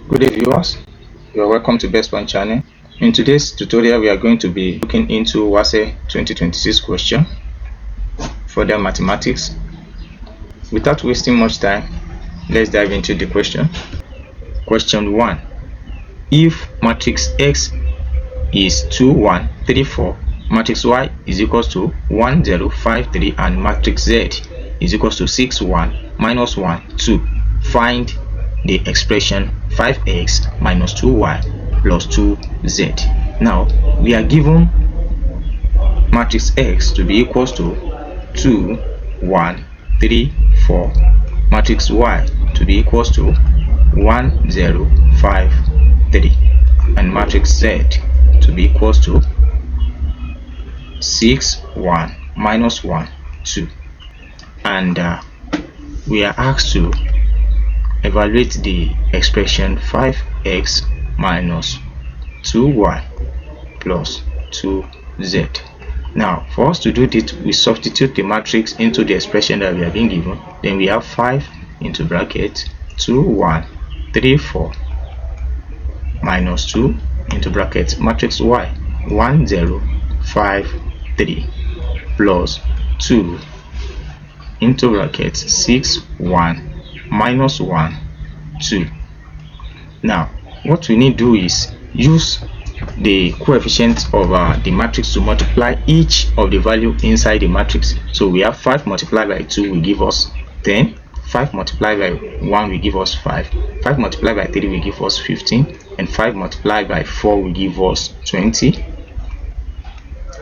Good day viewers, you are welcome to Best One channel. In today's tutorial we are going to be looking into WASSCE 2026 question for the mathematics. Without wasting much time, let's dive into the question. Question 1. If matrix X is 2, 1, 3, 4, matrix Y is equals to 1, 0, 5, 3 and matrix Z is equals to 6, 1, minus 1, 2, find the expression 5x minus 2y plus 2z. Now we are given matrix X to be equals to 2, 1, 3, 4, matrix Y to be equals to 1, 0, 5, 3 and matrix Z to be equals to 6, 1, minus 1, 2, and we are asked to evaluate the expression 5x minus 2y plus 2z. Now for us to do this, we substitute the matrix into the expression that we are being given. Then we have 5 into bracket 2, 1, 3, 4 minus 2 into bracket matrix Y 1, 0, 5, 3 plus 2 into bracket 6, 1 minus 1, 2. Now what we need to do is use the coefficients of the matrix to multiply each of the value inside the matrix. So we have 5 multiplied by 2 will give us 10, 5 multiplied by 1 will give us 5, 5 multiplied by 3 will give us 15, and 5 multiplied by 4 will give us 20.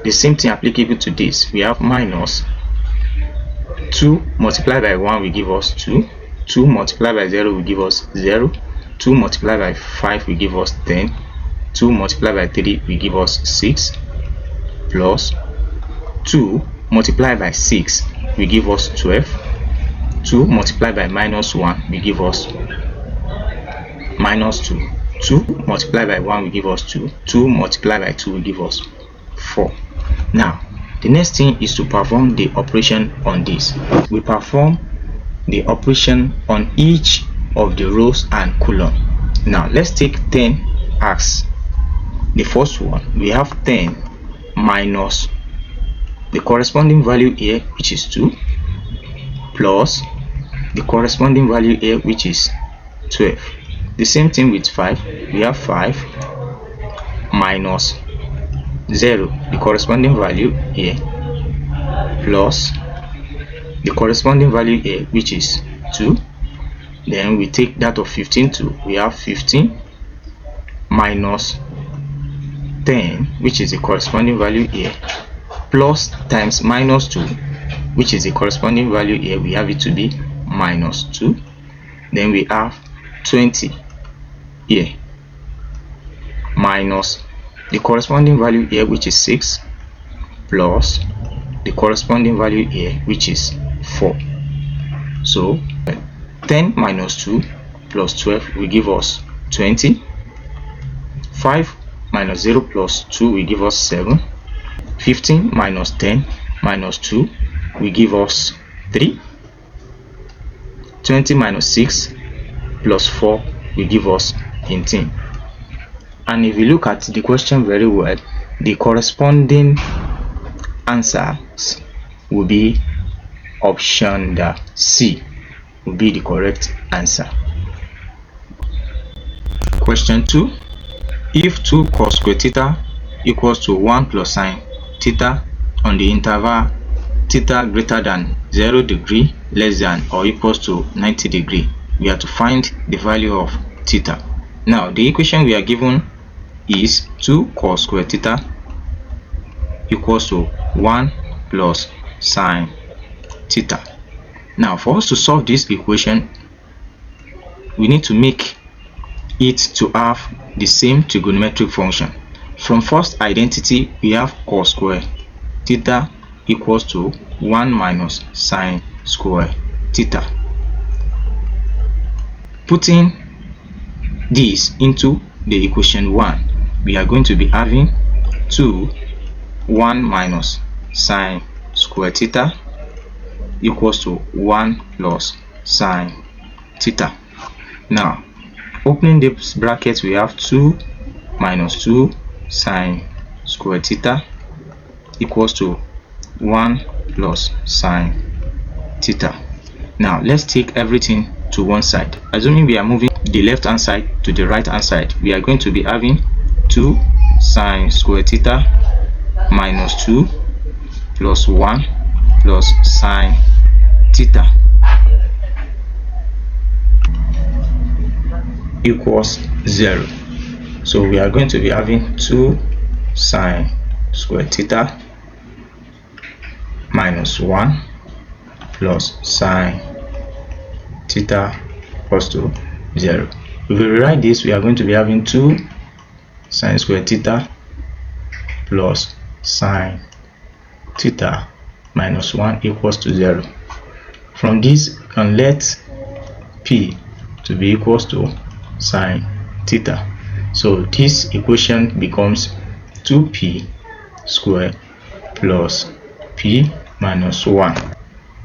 The same thing applicable to this. We have minus 2 multiplied by 1 will give us 2, 2 multiplied by 0 will give us 0, 2 multiplied by 5 will give us 10, 2 multiplied by 3 will give us 6, plus 2 multiplied by 6 will give us 12, 2 multiplied by minus 1 will give us minus 2, 2 multiplied by 1 will give us 2, 2 multiplied by 2 will give us 4. Now the next thing is to perform the operation on this. We perform the operation on each of the rows and column. Now let's take 10 as the first one. We have 10 minus the corresponding value here, which is 2, plus the corresponding value here, which is 12. The same thing with 5. We have 5 minus 0, the corresponding value here, plus the corresponding value here, which is 2. Then we take that of 15 too. We have 15 minus 10, which is the corresponding value here, plus times minus 2, which is the corresponding value here. We have it to be minus 2. Then we have 20 here minus the corresponding value here, which is 6, plus the corresponding value here, which is 4. So 10 minus 2 plus 12 will give us 20. 5 minus 0 plus 2 will give us 7. 15 minus 10 minus 2 will give us 3. 20 minus 6 plus 4 will give us 18. And if you look at the question very well, the corresponding answers will be option C will be the correct answer. Question 2. If 2 cos square theta equals to 1 plus sine theta on the interval theta greater than 0 degree less than or equals to 90 degree, we have to find the value of theta. Now the equation we are given is 2 cos square theta equals to 1 plus sine theta. Now for us to solve this equation, we need to make it to have the same trigonometric function. From first identity, we have cos square theta equals to 1 minus sine square theta. Putting this into the equation 1, we are going to be having 2 1 minus sine square theta equals to 1 plus sine theta. Now Opening this bracket, we have 2 minus 2 sine square theta equals to 1 plus sine theta. Now let's take everything to one side. Assuming we are moving the left hand side to the right hand side, we are going to be having 2 sine square theta minus 2 plus 1 plus sine theta equals 0. So we are going to be having 2 sine square theta minus 1 plus sine theta equals to 0. If we rewrite this, we are going to be having 2 sine square theta plus sine theta minus 1 equals to 0. From this, we can let p to be equals to sine theta. So this equation becomes 2p squared plus p minus 1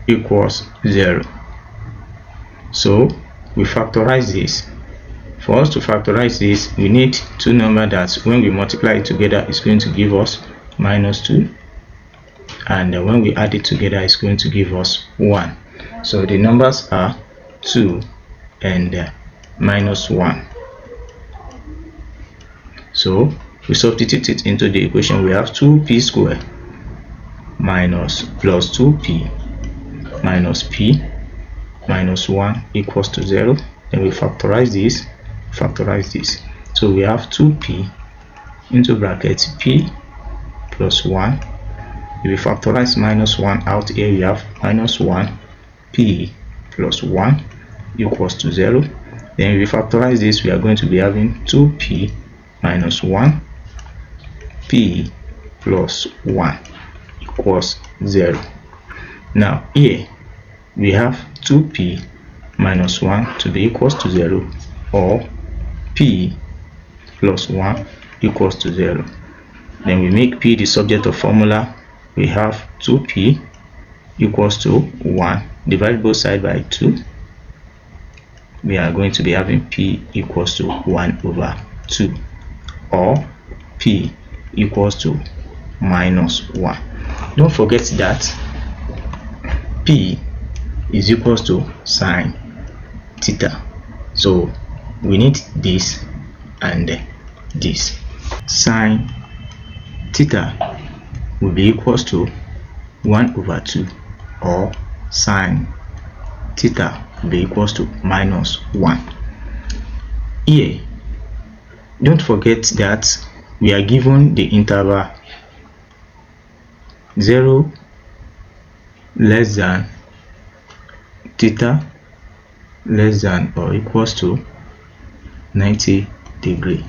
equals 0. So we factorize this. For us to factorize this, we need two numbers that when we multiply it together is going to give us minus 2, and when we add it together is going to give us 1. So the numbers are 2 and minus 1. So we substitute it into the equation. We have 2p squared minus plus 2p minus p minus 1 equals to 0. Then we factorize this, so we have 2p into bracket p plus 1. If we factorize minus 1 out here, we have minus 1 p plus 1 equals to 0. Then if we factorize this, we are going to be having 2p minus 1 p plus 1 equals 0. Now here we have 2p minus 1 to be equals to 0, or p plus 1 equals to 0. Then we make p the subject of formula. We have 2p equals to 1, divide both sides by 2. We are going to be having p equals to 1 over 2, or p equals to minus 1. Don't forget that p is equals to sine theta. So we need this and this. Sine theta will be equals to 1 over 2, or sine theta will be equals to minus 1. Here, don't forget that we are given the interval 0 less than theta less than or equals to 90 degree.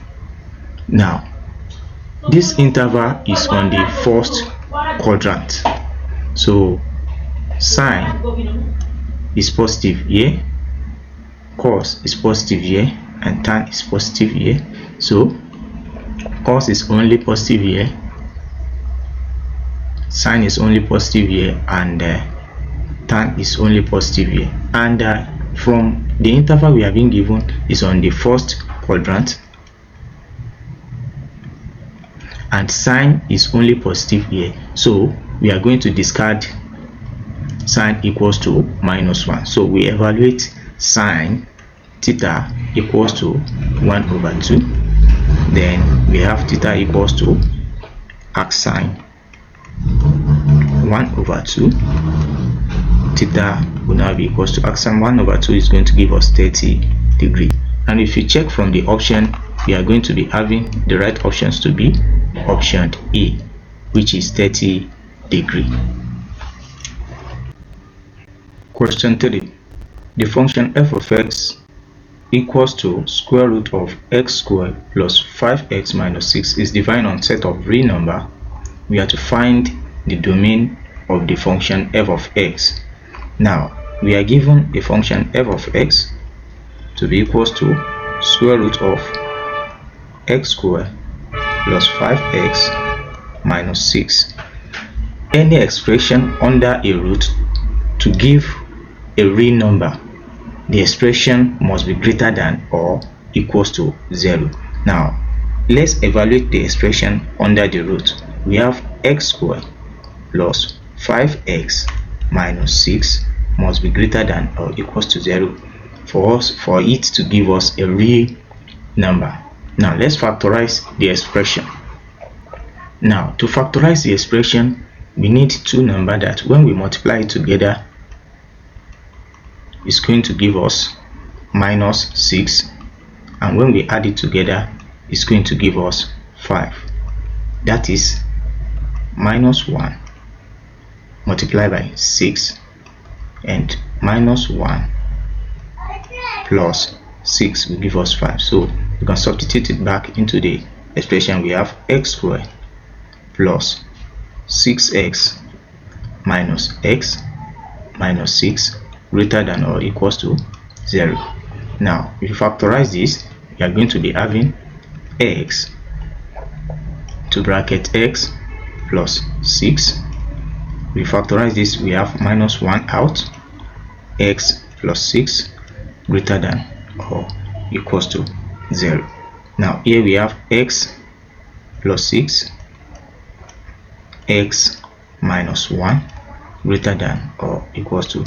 Now this interval is on the first quadrant, so sine is positive here, cos is positive here, and tan is positive here. So cos is only positive here, sine is only positive here, and tan is only positive here. And from the interval we have been given is on the first quadrant, and sine is only positive here, so we are going to discard sine equals to minus 1. So we evaluate sine theta equals to 1 over 2. Then we have theta equals to arc sine 1 over 2. Theta will now be equals to arc sine 1 over 2 is going to give us 30 degree. And if you check from the option, we are going to be having the right options to be option A, which is 30 degree. Question 3. The function f of x equals to square root of x squared plus 5x minus 6 is defined on set of real number. We are to find the domain of the function f of x. Now we are given a function f of x to be equals to square root of x squared plus 5x minus 6. Any expression under a root to give a real number, the expression must be greater than or equals to 0. Now let's evaluate the expression under the root. We have x squared plus 5x minus 6 must be greater than or equals to 0 for it to give us a real number. Now let's factorize the expression. Now to factorize the expression, we need two numbers that when we multiply it together is going to give us minus 6, and when we add it together it's going to give us 5. That is minus 1 multiplied by 6 and minus 1 plus 6 will give us 5. So you can substitute it back into the expression. We have x squared plus 6x minus x minus 6 greater than or equals to 0. Now if you factorize this, you are going to be having x to bracket x plus 6. We factorize this, we have minus 1 out, x plus 6 greater than or equals to 0. Now here we have x plus 6, x minus 1 greater than or equals to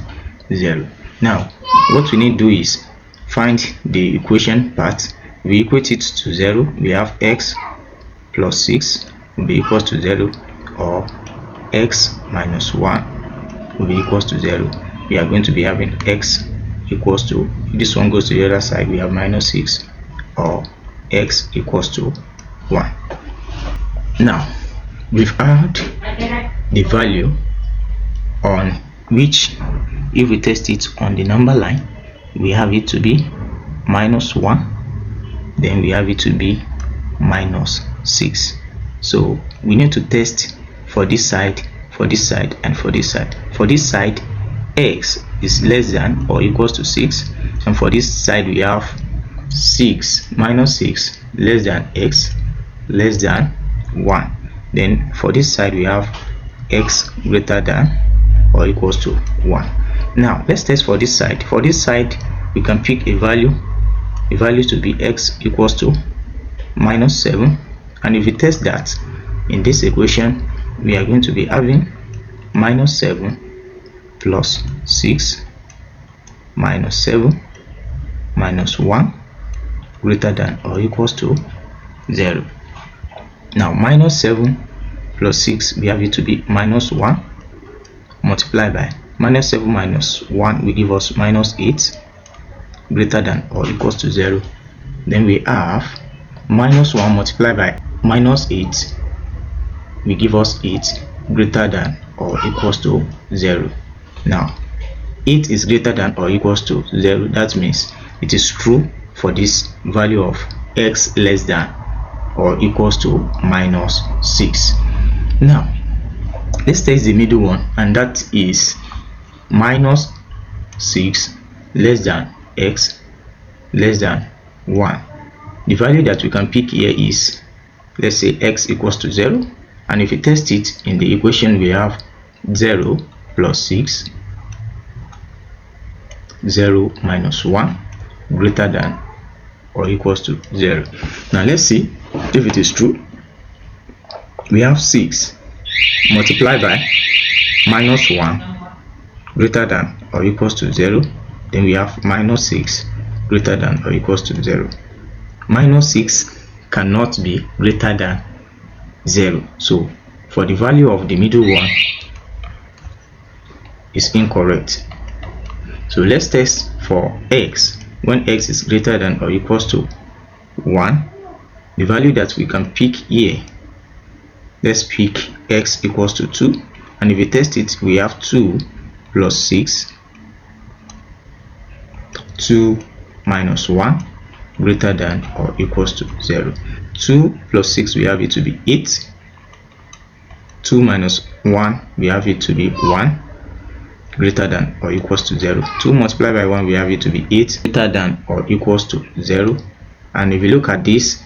0. Now what we need to do is find the equation part. We equate it to 0. We have x plus 6 will be equals to 0, or x minus 1 will be equals to 0. We are going to be having x equals to, if this one goes to the other side, we have minus 6, or x equals to 1. Now we've had the value on which, if we test it on the number line, we have it to be minus 1, then we have it to be minus 6. So we need to test for this side, for this side, and for this side. For this side, x is less than or equals to 6, and for this side we have 6 minus 6 less than x less than 1. Then for this side we have x greater than or equals to 1. Now let's test for this side. For this side we can pick a value to be x equals to minus 7, and if we test that in this equation, we are going to be having minus 7 plus 6 minus 7 minus 1 greater than or equals to 0. Now minus 7 plus 6, we have it to be minus 1 multiplied by minus 7 minus 1 will give us minus 8 greater than or equals to 0. Then we have minus 1 multiplied by minus 8 will give us 8 greater than or equals to 0. Now 8 is greater than or equals to 0. That means it is true for this value of x less than or equals to minus 6. Now let's test the middle one, and that is minus 6 less than x less than 1. The value that we can pick here is, let's say, x equals to 0, and if you test it in the equation, we have 0 plus 6, 0 minus 1 greater than or equals to 0. Now let's see if it is true. We have 6 multiplied by minus 1 greater than or equals to 0. Then we have minus 6 greater than or equals to 0. Minus 6 cannot be greater than 0. So for the value of the middle one is incorrect. So let's test for x. When x is greater than or equals to 1, the value that we can pick here, let's pick x equals to 2, and if we test it, we have 2 plus 6, 2 minus 1 greater than or equals to 0. 2 plus 6, we have it to be 8. 2 minus 1, we have it to be 1 greater than or equals to 0. 2 multiplied by 1, we have it to be 8 greater than or equals to 0. And if you look at these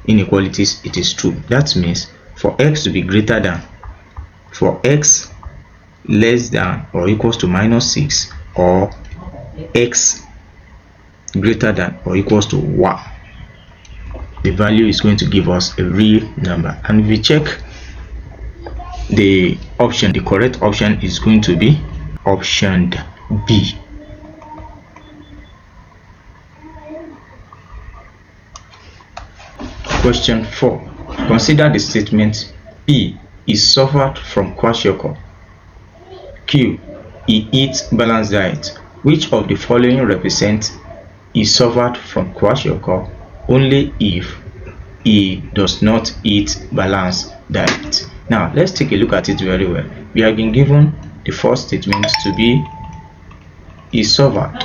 inequalities, it is true. That means for x to be greater than, for x less than or equals to minus 6, or x greater than or equals to 1, the value is going to give us a real number. And if we check the option, the correct option is going to be option B. Question 4. Consider the statement P is suffered from kwashiorkor. Q. He eats balanced diet. Which of the following represents he suffered from kwashiorkor only if he does not eat balanced diet? Now let's take a look at it very well. We have been given the first statement to be he suffered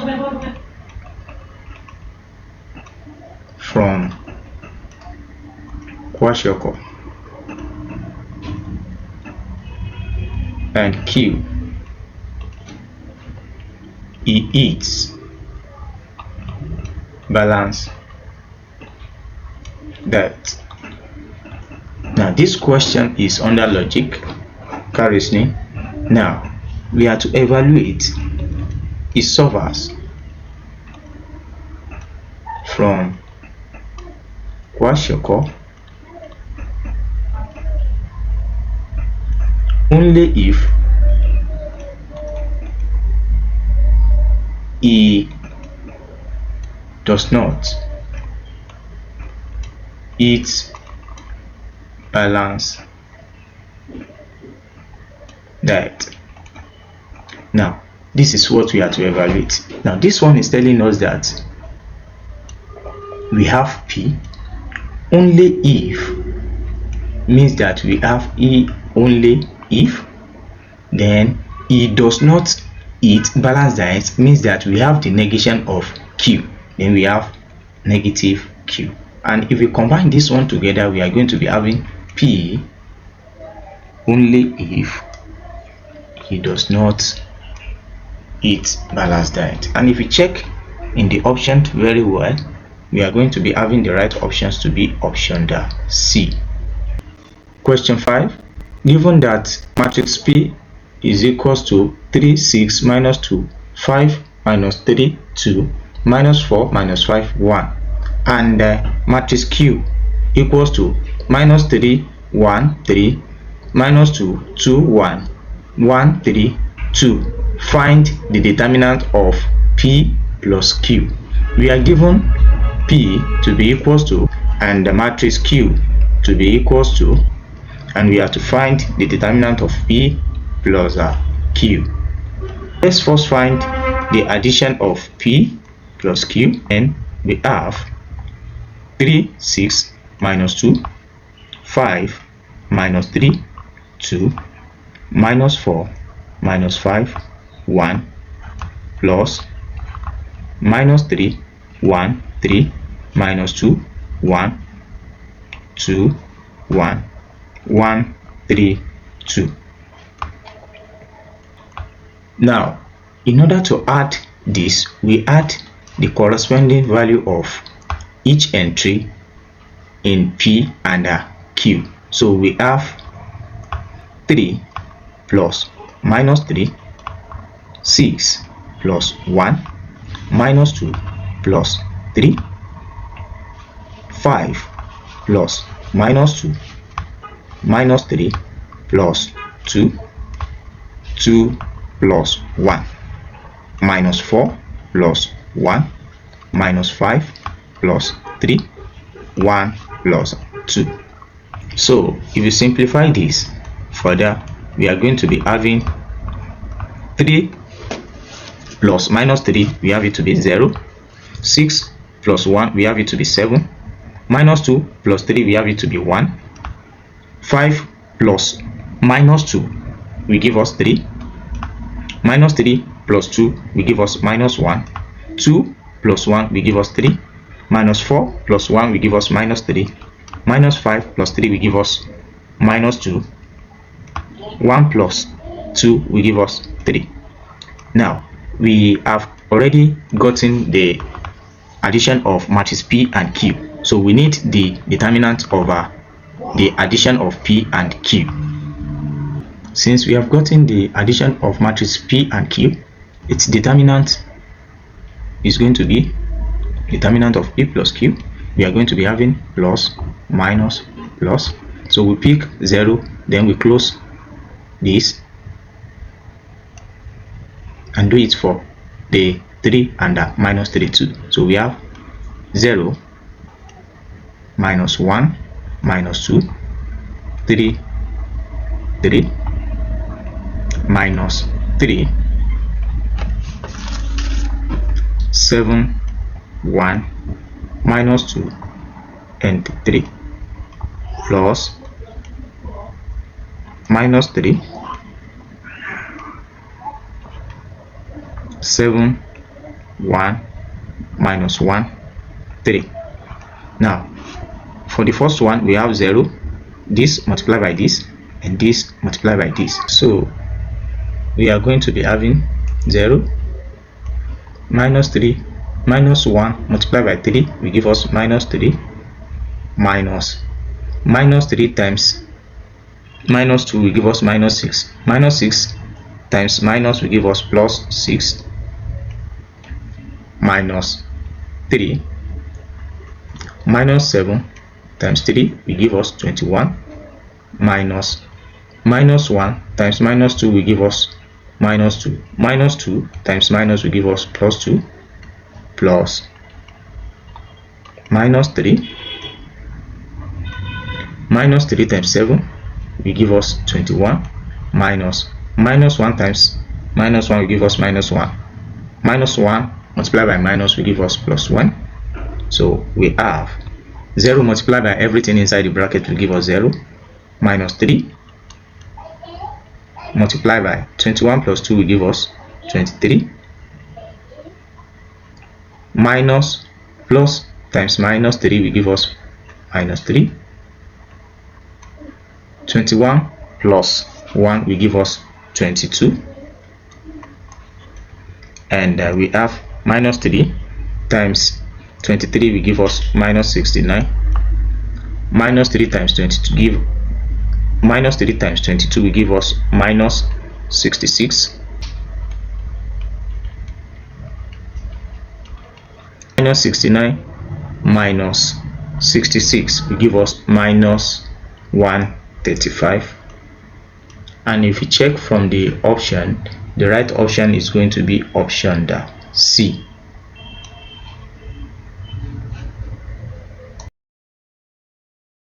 from kwashiorkor, and Q, he eats balanced diet. Now this question is under logic reasoning. Now we are to evaluate he suffers from kwashiorkor only if he does not eat balanced diet. Now this is what we are to evaluate. Now this one is telling us that we have P only if means that we have E only if, then he does not eat balanced diet means that we have the negation of Q, then we have negative Q. And if we combine this one together, we are going to be having P only if he does not eat balanced diet. And if we check in the option very well, we are going to be having the right options to be option C. Question 5. Given that matrix P is equals to 3, 6, minus 2, 5, minus 3, 2, minus 4, minus 5, 1, and matrix Q equals to minus 3, 1, 3, minus 2, 2, 1, 1, 3, 2. Find the determinant of P plus Q. We are given P to be equals to and the matrix Q to be equals to, and we have to find the determinant of P plus Q. Let's first find the addition of P plus Q, and we have 3, 6, minus 2, 5, minus 3, 2, minus 4, minus 5, 1, plus minus 3, 1, 3, minus 2, 1, 2, 1, 1, 3, 2. Now, in order to add this, we add the corresponding value of each entry in P and Q. So we have 3 plus minus 3, 6 plus 1, minus 2 plus 3, 5 plus minus 2, minus 3 plus 2, 2 plus 1, minus 4 plus 1, minus 5 plus 3, 1 plus 2. So if you simplify this further, we are going to be having 3 plus minus 3, we have it to be 0, 6 plus 1, we have it to be 7, minus 2 plus 3, we have it to be 1, 5 plus minus 2 will give us 3, minus 3 plus 2 will give us minus 1, 2 plus 1 will give us 3, minus 4 plus 1 will give us minus 3, minus 5 plus 3 will give us minus 2, 1 plus 2 will give us 3. Now we have already gotten the addition of matrix P and Q, so we need the determinant of the addition of P and Q. Since we have gotten the addition of matrix P and Q, its determinant is going to be determinant of P plus Q we are going to be having plus, minus, plus. So we pick 0, then we close this and do it for the 3 and the minus 3 too. So we have 0, minus 1, minus 2, 3, 3, minus 3, 7, 1, minus 2, and 3, plus, minus 3, 7, 1, minus 1, 3. Now, for the first one, we have 0, this multiplied by this, and this multiplied by this. So, we are going to be having 0, minus 3, minus 1 multiplied by 3 will give us minus 3, minus 3 times minus 2 will give us minus 6. Minus 6 times minus will give us plus 6, minus 3, minus 7 times 3 will give us 21, minus 1 times minus 2 will give us minus 2. Minus 2 times minus will give us plus 2, plus minus 3. Minus 3 times 7 will give us 21, minus 1 times minus 1 will give us minus 1. Minus 1 multiplied by minus will give us plus 1. So we have 0 multiplied by everything inside the bracket will give us 0, minus 3 multiplied by 21 plus 2 will give us 23, minus plus times minus 3 will give us minus 3, 21 plus 1 will give us 22, and we have minus 3 times 23 will give us minus 69, minus 3 times 22 will give us minus 66, minus 69 minus 66 will give us minus 135. And if you check from the option, the right option is going to be option C.